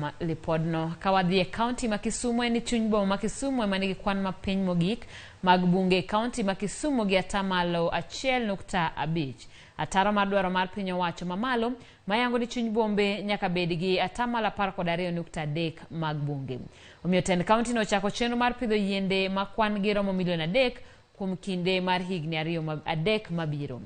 som lipodno. Kawadhie county ma Kisumu en chuny boma ma Kisumu ema nigi kwan mapiny mogik mag bunge county ma Kisumu gi atamalo 1.5. Ataro mar dwaro mar piny owacho mamalo mayango ni chuny bombe nyaka bed gi atamalo 12.3 mag bunge. Omiyo tend county no ochako chenro mar pidho yiende ma kwan gi romo milion 3 kuom kinde mar higni 3 mabiro.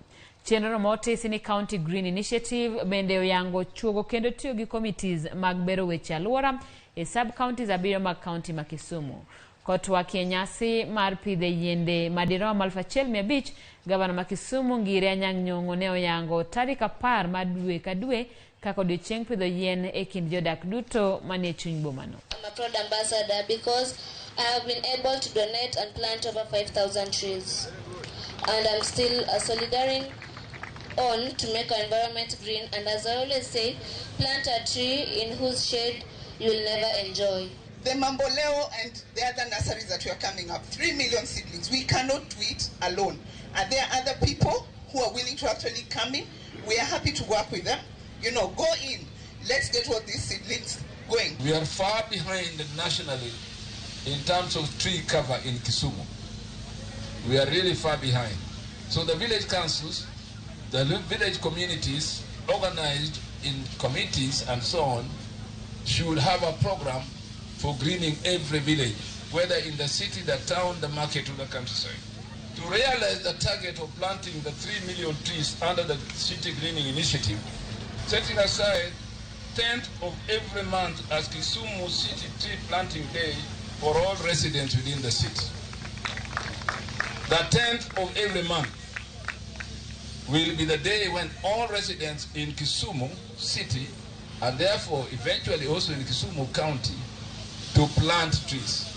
Chenro motisi ni County Green Initiative bende oyango chuogo kendo tiyo gi committees mag bero weche alwora e sub counties 7 mag county ma Kisumu. Kotwak e nyasi mar pidho yiende madirom 1,500, Gavana ma Kisumu Ngire Anyang' Nyong'o ne oyango tarik 10 mar dwe ka dwe kaka odiochieng' pidho yien e kind jodak duto manie chuny bomano. I'm a proud ambassador because I have been able to donate and plant over 5,000 trees. And I'm still solidarizing on to make our environment green, and as I always say, plant a tree in whose shade you will never enjoy. The Mamboleo and the other nurseries that we are coming up, 3 million seedlings, we cannot do it alone. And there are other people who are willing to actually come in. We are happy to work with them. You know, go in, let's get all these seedlings going. We are far behind nationally in terms of tree cover in Kisumu. We are really far behind. So the village councils, the village communities organized in committees and so on should have a program for greening every village, whether in the city, the town, the market, or the countryside. To realize the target of planting the 3 million trees under the City Greening Initiative, setting aside 10th of every month as Kisumu City Tree Planting Day for all residents within the city. The 10th of every month will be the day when all residents in Kisumu City and therefore eventually also in Kisumu County to plant trees.